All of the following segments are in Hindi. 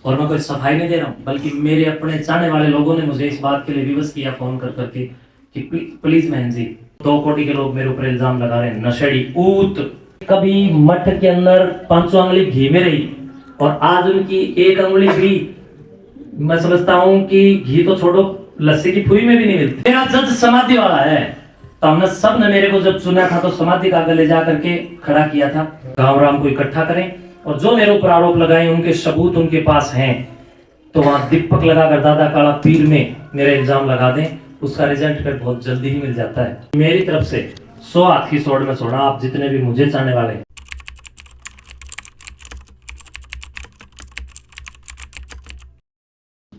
और मैं कोई सफाई नहीं दे रहा हूँ, बल्कि मेरे अपने चाहने वाले लोगों ने मुझे इस बात के लिए विवश किया फोन कर करके कि प्लीज बहन जी, 2 कोटी के लोग मेरे ऊपर इल्जाम लगा रहे हैं, नशेड़ी ऊत कभी मठ के अंदर 5 उंगली घी में रही और आज उनकी 1 उंगली भी, मैं समझता हूँ कि घी तो छोड़ो, लस्सी की फुई में भी नहीं मिलती। मेरा जज समाधि वाला है, तो हमने सब ने मेरे को जब चुना था तो समाधि का आगे ले जा करके खड़ा किया था। गांव राम को इकट्ठा करें और जो मेरे ऊपर आरोप लगाए उनके सबूत उनके पास हैं, तो वहां दीपक लगाकर दादा काला पीर में मेरे इल्जाम लगा दें, उसका रिजल्ट फिर बहुत जल्दी ही मिल जाता है। मेरी तरफ से 100 हाथ की सोड़ में छोड़ा, आप जितने भी मुझे चाहने वाले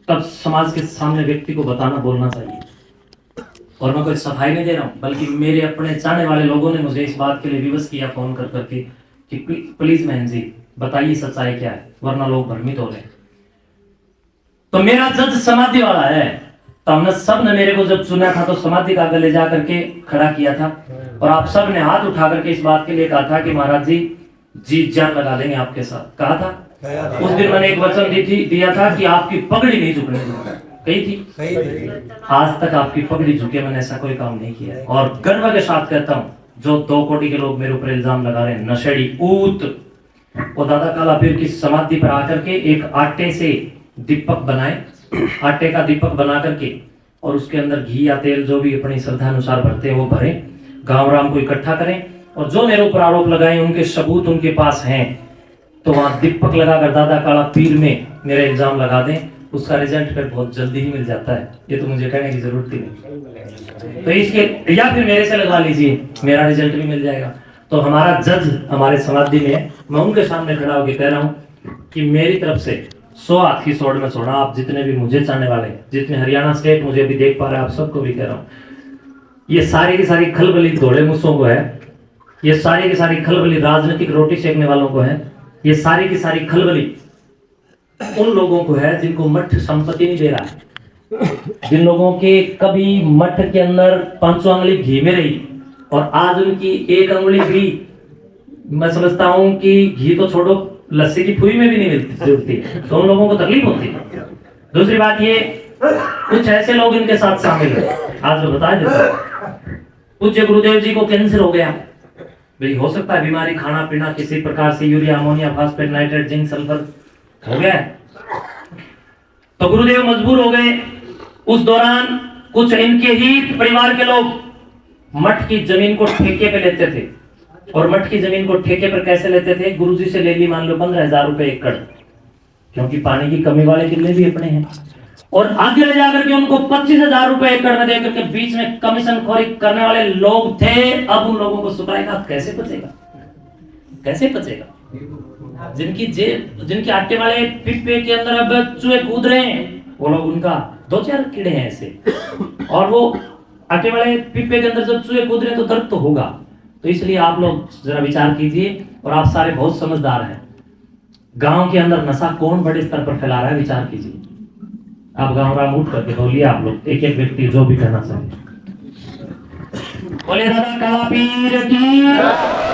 तब समाज के सामने व्यक्ति को बताना बोलना चाहिए। और मैं कोई सफाई नहीं दे रहा हूँ, बल्कि मेरे अपने चाहने वाले लोगों ने मुझे इस बात के लिए विवश किया फोन कर करके कि प्लीज बहन जी बताइए सच्चाई क्या है, वरना लोग भ्रमित हो रहे हैं। तो मेरा जज समाधि वाला है, तो हमने सब ने मेरे को जब चुना था तो समाधि का आगे ले जा करके खड़ा किया था और आप सब ने हाथ उठा करके इस बात के लिए कहा था कि महाराज जी जी जान लगा देंगे आपके साथ। कहा था उस दिन मैंने एक वचन दिया था कि आपकी पगड़ी नहीं झुकने दूंगा, कही थी। आज तक आपकी पगड़ी झुके मैंने ऐसा कोई काम नहीं किया और गर्व के साथ कहता हूँ, जो 2 कोटी के लोग मेरे ऊपर इल्जाम लगा रहे हैं, नशेड़ी ऊत, वो दादा काला पीर की समाधि पर आकर के एक आटे से दीपक बनाए, आटे का दीपक बना करके और उसके अंदर घी या तेल जो भी अपनी श्रद्धा अनुसार भरते हैं वो भरें, गांव राम को इकट्ठा करें और जो मेरे ऊपर आरोप लगाए उनके सबूत उनके पास हैं, तो वहां दीपक लगाकर दादा काला पीर में मेरे इल्जाम लगा दें, उसका रिजल्ट फिर बहुत जल्दी ही मिल जाता है। ये तो मुझे कहने की जरूरत ही नहीं, तो इसके या फिर मेरे से लगवा लीजिए, मेरा रिजल्ट भी मिल जाएगा। तो हमारा जज हमारे समाधि में है, मैं उनके सामने खड़ा होकर कह रहा हूँ कि मेरी तरफ से 100 हाथ की सोड़ में छोड़ा, आप जितने भी मुझे चाहने वाले हैं, जितने हरियाणा स्टेट मुझे अभी देख पा रहे हैं, आप सबको भी कह रहा हूँ, ये सारी की सारी खलबली धोड़े मुस्सों को है, ये सारी की सारी खलबली राजनीतिक रोटी सेकने वालों को है, ये सारी की सारी खलबली उन लोगों को है जिनको मठ संपत्ति नहीं दे रहा है, जिन लोगों के कभी मठ के अंदर 5 उंगली घी में रही और आज उनकी 1 उंगली भी, मैं समझता हूं कि घी तो छोड़ो, लस्सी की फुई में भी नहीं मिलती, तो उन लोगों को तकलीफ होती है। दूसरी बात ये, कुछ ऐसे लोग इनके साथ शामिल है, आज मैं बता देता हूं, पूज्य गुरुदेव जी को कैंसर हो गया, भाई हो सकता है बीमारी, खाना पीना किसी प्रकार से urea ammonia phosphate nitrate zinc sulphur हो गया, तो गुरुदेव मजबूर हो गए। उस दौरान कुछ इनके ही परिवार के लोग मठ की जमीन को ठेके पे लेते थे, और मठ की जमीन को ठेके पर कैसे लेते थे, गुरुजी से ले ली मान लो 15,000 रुपए एकड़, क्योंकि पानी की कमी वाले किले भी अपने हैं, और आगे ले जाकर के उनको 25,000 रुपए एकड़ में देकर के बीच में कमीशन खोरी करने वाले लोग थे। अब उन लोगों को सुनाएगा कैसे बचेगा, कैसे बचेगा? जिनकी आटे वाले पिप्पे के अंदर अब चूहे कूद रहे हैं, वो लोग, उनका 2-4 कीड़े हैं ऐसे, और वो आटे वाले पिप्पे के अंदर जब चूहे कूद रहे हैं तो दर्द तो होगा। तो इसलिए आप लोग जरा विचार कीजिए, और आप सारे बहुत समझदार हैं, गांव के अंदर नशा कौन बड़े स्तर पर फैला रहा है, विचार कीजिए। आप गांव राम उठ करके बोलिए, आप लोग एक एक व्यक्ति जो भी कहना चाहिए, बोले दादा काला पीर की।